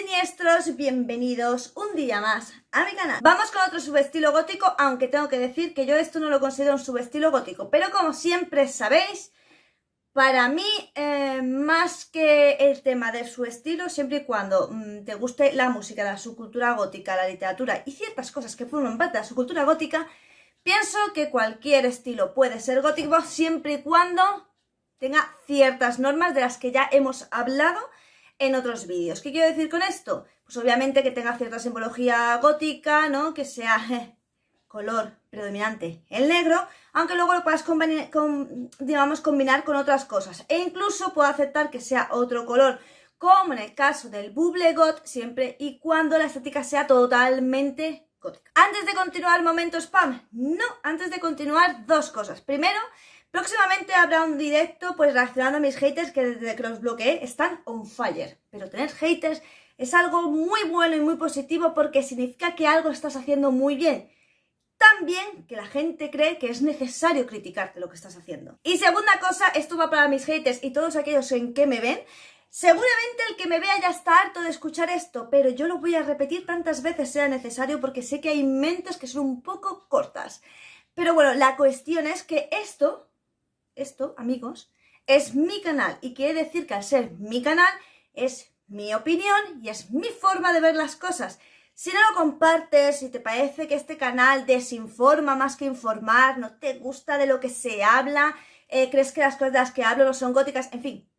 siniestros, bienvenidos un día más a mi canal. Vamos con otro subestilo gótico, aunque tengo que decir que yo esto no lo considero un subestilo gótico, pero como siempre sabéis, para mí, más que el tema de su estilo, siempre y cuando te guste la música, la subcultura gótica, la literatura y ciertas cosas que forman parte de la subcultura gótica, pienso que cualquier estilo puede ser gótico siempre y cuando tenga ciertas normas de las que ya hemos hablado en otros vídeos. ¿Qué quiero decir con esto? Pues obviamente que tenga cierta simbología gótica, ¿no? Que sea color predominante el negro, aunque luego lo puedas combinar con otras cosas. E incluso puedo aceptar que sea otro color, como en el caso del Bubble Goth, siempre y cuando la estética sea totalmente gótica. Antes de continuar, momento spam. No, antes de continuar, dos cosas. Primero, próximamente habrá un directo pues reaccionando a mis haters que desde que los bloqueé están on fire. Pero tener haters es algo muy bueno y muy positivo porque significa que algo estás haciendo muy bien. También que la gente cree que es necesario criticarte lo que estás haciendo. Y segunda cosa, esto va para mis haters y todos aquellos en que me ven. Seguramente el que me vea ya está harto de escuchar esto, pero yo lo voy a repetir tantas veces sea necesario porque sé que hay mentes que son un poco cortas. Pero bueno, la cuestión es que esto, amigos, es mi canal y quiere decir que al ser mi canal es mi opinión y es mi forma de ver las cosas. Si no lo compartes, si te parece que este canal desinforma más que informar, no te gusta de lo que se habla, crees que las cosas de las que hablo no son góticas, en fin,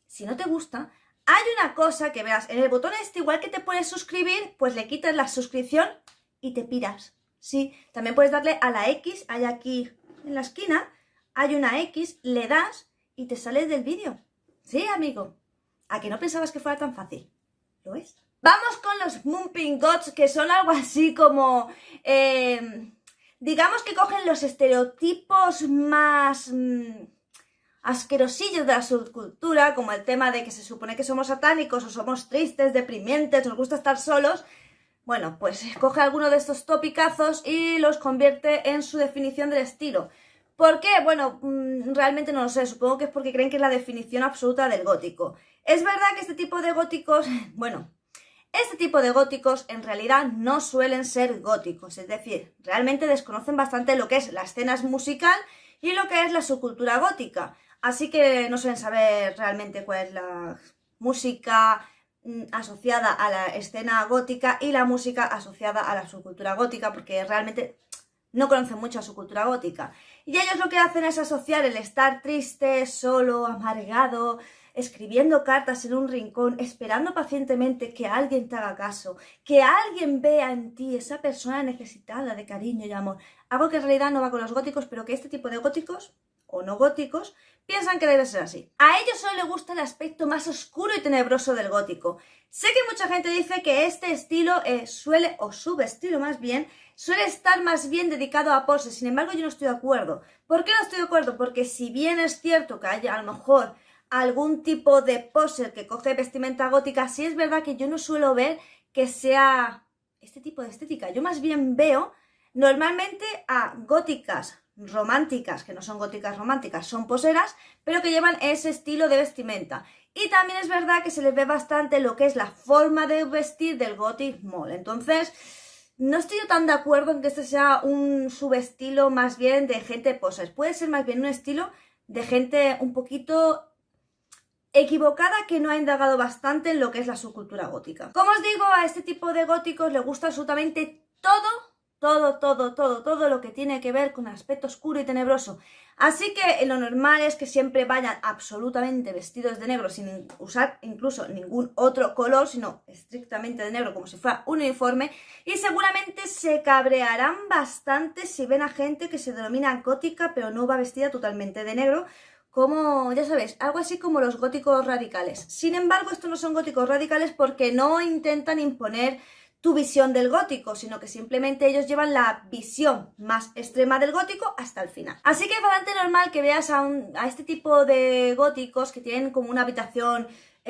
si no te gusta, hay una cosa que verás en el botón este, igual que te puedes suscribir, pues le quitas la suscripción y te piras. Sí, también puedes darle a la X, hay aquí en la esquina, hay una X, le das y te sales del vídeo. Sí, amigo, ¿a que no pensabas que fuera tan fácil? ¿Lo es? Vamos con los Mumping Goths, que son algo así como, digamos que cogen los estereotipos más asquerosillos de la subcultura, como el tema de que se supone que somos satánicos o somos tristes, deprimientes, nos gusta estar solos. Bueno, pues coge alguno de estos topicazos y los convierte en su definición del estilo. ¿Por qué? Bueno, realmente no lo sé, supongo que es porque creen que es la definición absoluta del gótico. Es verdad que este tipo de góticos, bueno, este tipo de góticos en realidad no suelen ser góticos, es decir, realmente desconocen bastante lo que es la escena musical y lo que es la subcultura gótica, así que no suelen saber realmente cuál es la música asociada a la escena gótica y la música asociada a la subcultura gótica, porque realmente no conocen mucho a su cultura gótica. Y ellos lo que hacen es asociar el estar triste, solo, amargado, escribiendo cartas en un rincón, esperando pacientemente que alguien te haga caso, que alguien vea en ti esa persona necesitada de cariño y amor. Algo que en realidad no va con los góticos, pero que este tipo de góticos, o no góticos, piensan que debe ser así. A ellos solo les gusta el aspecto más oscuro y tenebroso del gótico. Sé que mucha gente dice que este estilo o subestilo más bien, suele estar más bien dedicado a poses. Sin embargo, yo no estoy de acuerdo. ¿Por qué no estoy de acuerdo? Porque si bien es cierto que haya a lo mejor algún tipo de poser que coge vestimenta gótica, sí es verdad que yo no suelo ver que sea este tipo de estética. Yo más bien veo normalmente a góticas románticas, que no son góticas románticas, son poseras, pero que llevan ese estilo de vestimenta. Y también es verdad que se les ve bastante lo que es la forma de vestir del gothic mall. Entonces, no estoy yo tan de acuerdo en que este sea un subestilo más bien de gente poser. Puede ser más bien un estilo de gente un poquito equivocada que no ha indagado bastante en lo que es la subcultura gótica. Como os digo, a este tipo de góticos les gusta absolutamente todo lo que tiene que ver con el aspecto oscuro y tenebroso. Así que lo normal es que siempre vayan absolutamente vestidos de negro sin usar incluso ningún otro color, sino estrictamente de negro como si fuera un uniforme, y seguramente se cabrearán bastante si ven a gente que se denomina gótica pero no va vestida totalmente de negro, como, ya sabéis, algo así como los góticos radicales. Sin embargo, estos no son góticos radicales porque no intentan imponer tu visión del gótico, sino que simplemente ellos llevan la visión más extrema del gótico hasta el final. Así que es bastante normal que veas a este tipo de góticos que tienen como una habitación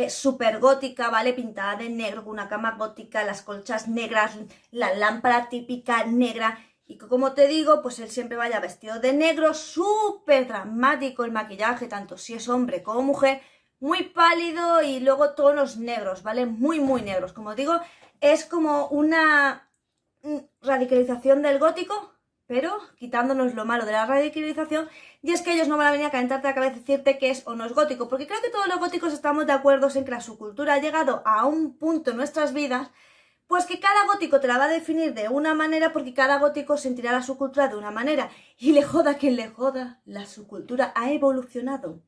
súper gótica, ¿vale? Pintada de negro, con una cama gótica, las colchas negras, la lámpara típica negra. Y como te digo, pues él siempre vaya vestido de negro, súper dramático el maquillaje, tanto si es hombre como mujer, muy pálido y luego tonos negros, ¿vale? Muy, muy negros. Como digo, es como una radicalización del gótico, pero quitándonos lo malo de la radicalización, y es que ellos no van a venir a calentarte la cabeza y decirte que es o no es gótico, porque creo que todos los góticos estamos de acuerdo en que la subcultura ha llegado a un punto en nuestras vidas, pues que cada gótico te la va a definir de una manera, porque cada gótico sentirá la subcultura de una manera, y le joda a quien le joda, la subcultura ha evolucionado.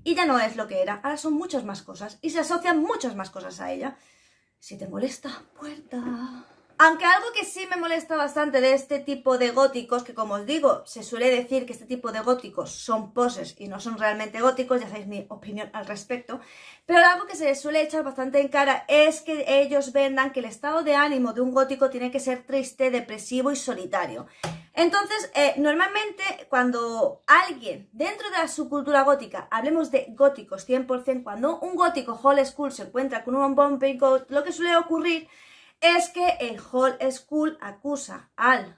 Y ya no es lo que era, ahora son muchas más cosas, y se asocian muchas más cosas a ella. Si te molesta, puerta. Aunque algo que sí me molesta bastante de este tipo de góticos, que como os digo, se suele decir que este tipo de góticos son poses y no son realmente góticos, ya sabéis mi opinión al respecto, pero algo que se les suele echar bastante en cara es que ellos vendan que el estado de ánimo de un gótico tiene que ser triste, depresivo y solitario. Entonces, normalmente cuando alguien dentro de la subcultura gótica, hablemos de góticos 100%, cuando un gótico old school se encuentra con un bumping goat, lo que suele ocurrir es que el old school acusa al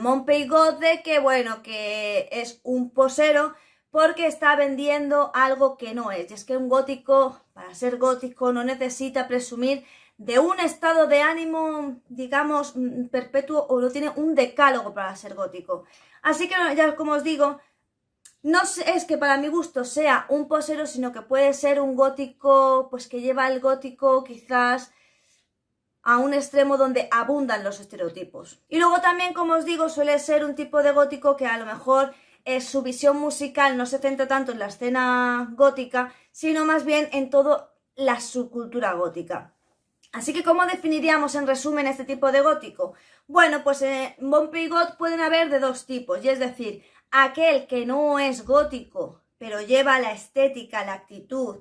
Monpey God de que, bueno, que es un posero porque está vendiendo algo que no es. Y es que un gótico, para ser gótico, no necesita presumir de un estado de ánimo, digamos, perpetuo, o no tiene un decálogo para ser gótico. Así que, ya como os digo, no es que para mi gusto sea un posero, sino que puede ser un gótico, pues que lleva el gótico quizás a un extremo donde abundan los estereotipos. Y luego también, como os digo, suele ser un tipo de gótico que a lo mejor su visión musical no se centra tanto en la escena gótica, sino más bien en toda la subcultura gótica. Así que, ¿cómo definiríamos en resumen este tipo de gótico? Bueno, pues Bumpy God pueden haber de dos tipos, y es decir, aquel que no es gótico, pero lleva la estética, la actitud,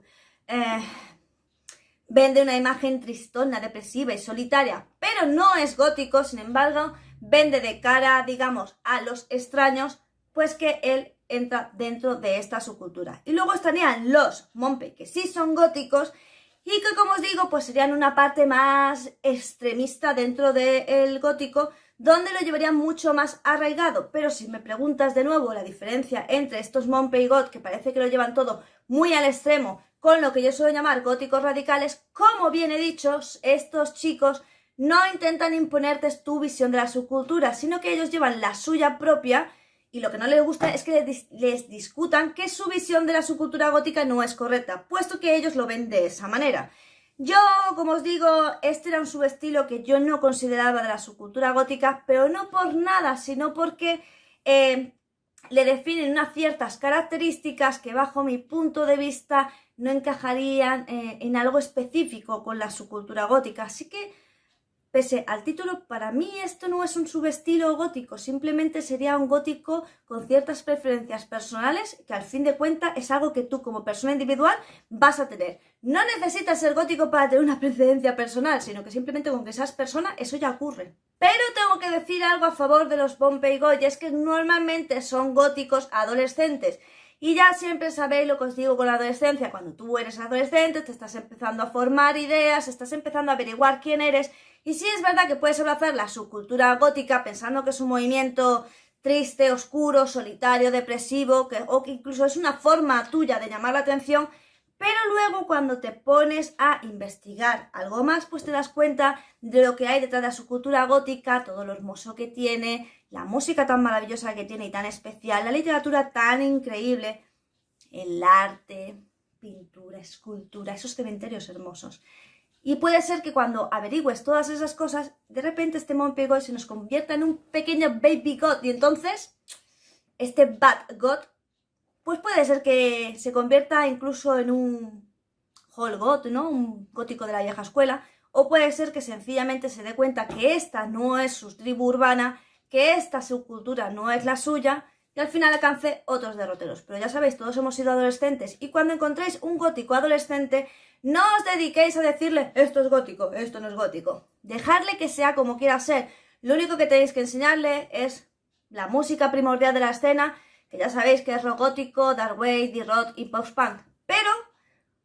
vende una imagen tristona, depresiva y solitaria, pero no es gótico, sin embargo, vende de cara, digamos, a los extraños, pues que él entra dentro de esta subcultura. Y luego estarían los Monpey, que sí son góticos, y que, como os digo, pues serían una parte más extremista dentro del gótico, donde lo llevarían mucho más arraigado. Pero si me preguntas de nuevo la diferencia entre estos Monpey God, que parece que lo llevan todo muy al extremo, con lo que yo suelo llamar góticos radicales, como bien he dicho, estos chicos no intentan imponerte tu visión de la subcultura, sino que ellos llevan la suya propia, y lo que no les gusta es que les discutan que su visión de la subcultura gótica no es correcta, puesto que ellos lo ven de esa manera. Yo, como os digo, este era un subestilo que yo no consideraba de la subcultura gótica, pero no por nada, sino porque le definen unas ciertas características que, bajo mi punto de vista, no encajarían en algo específico con la subcultura gótica. Así que, pese al título, para mí esto no es un subestilo gótico, simplemente sería un gótico con ciertas preferencias personales que, al fin de cuentas, es algo que tú como persona individual vas a tener. No necesitas ser gótico para tener una preferencia personal, sino que simplemente con que seas persona, eso ya ocurre. Pero tengo que decir algo a favor de los Bumpy God, y es que normalmente son góticos adolescentes. Y ya siempre sabéis lo que os digo con la adolescencia. Cuando tú eres adolescente, te estás empezando a formar ideas, estás empezando a averiguar quién eres. Y sí es verdad que puedes abrazar la subcultura gótica pensando que es un movimiento triste, oscuro, solitario, depresivo, o que incluso es una forma tuya de llamar la atención. Pero luego, cuando te pones a investigar algo más, pues te das cuenta de lo que hay detrás de la subcultura gótica, todo lo hermoso que tiene, la música tan maravillosa que tiene y tan especial, la literatura tan increíble, el arte, pintura, escultura, esos cementerios hermosos. Y puede ser que cuando averigües todas esas cosas, de repente este Monpey God se nos convierta en un pequeño baby god, y entonces este bad god, pues puede ser que se convierta incluso en un old god, ¿no? Un gótico de la vieja escuela. O puede ser que sencillamente se dé cuenta que esta no es su tribu urbana, que esta subcultura no es la suya, y al final alcance otros derroteros. Pero ya sabéis, todos hemos sido adolescentes, y cuando encontréis un gótico adolescente, no os dediquéis a decirle esto es gótico, esto no es gótico. Dejadle que sea como quiera ser. Lo único que tenéis que enseñarle es la música primordial de la escena, que ya sabéis que es rock gótico, dark wave, D-rock y post-punk. Pero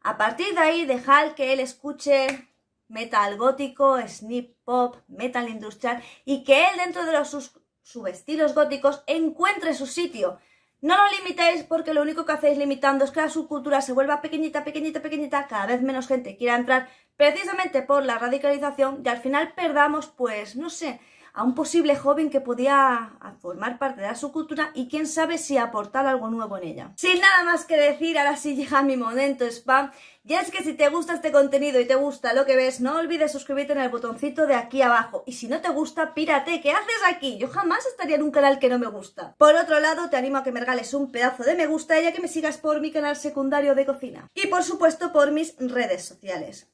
a partir de ahí, dejad que él escuche metal gótico, snip pop, metal industrial, y que él, dentro de los subestilos góticos, encuentre su sitio. No lo limitéis porque lo único que hacéis limitando es que la subcultura se vuelva pequeñita, pequeñita, pequeñita, cada vez menos gente quiera entrar precisamente por la radicalización y al final perdamos, pues, no sé, a un posible joven que podía formar parte de la subcultura y quién sabe si aportar algo nuevo en ella. Sin nada más que decir, ahora sí llega mi momento spam. Y es que si te gusta este contenido y te gusta lo que ves, no olvides suscribirte en el botoncito de aquí abajo. Y si no te gusta, pírate, ¿qué haces aquí? Yo jamás estaría en un canal que no me gusta. Por otro lado, te animo a que me regales un pedazo de me gusta y a que me sigas por mi canal secundario de cocina. Y por supuesto por mis redes sociales.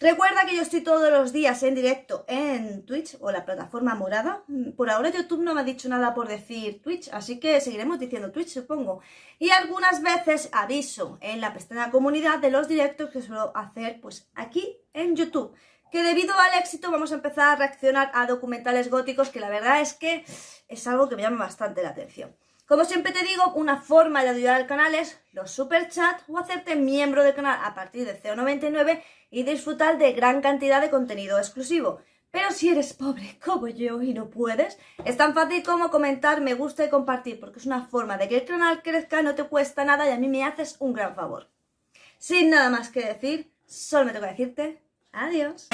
Recuerda que yo estoy todos los días en directo en Twitch o la plataforma morada. Por ahora YouTube no me ha dicho nada por decir Twitch, así que seguiremos diciendo Twitch, supongo. Y algunas veces aviso en la pestaña comunidad de los directos que suelo hacer pues aquí en YouTube. Que debido al éxito vamos a empezar a reaccionar a documentales góticos, que la verdad es que es algo que me llama bastante la atención. Como siempre te digo, una forma de ayudar al canal es los superchats o hacerte miembro del canal a partir de 0,99 y disfrutar de gran cantidad de contenido exclusivo. Pero si eres pobre como yo y no puedes, es tan fácil como comentar, me gusta y compartir, porque es una forma de que el canal crezca, no te cuesta nada y a mí me haces un gran favor. Sin nada más que decir, solo me toca decirte adiós.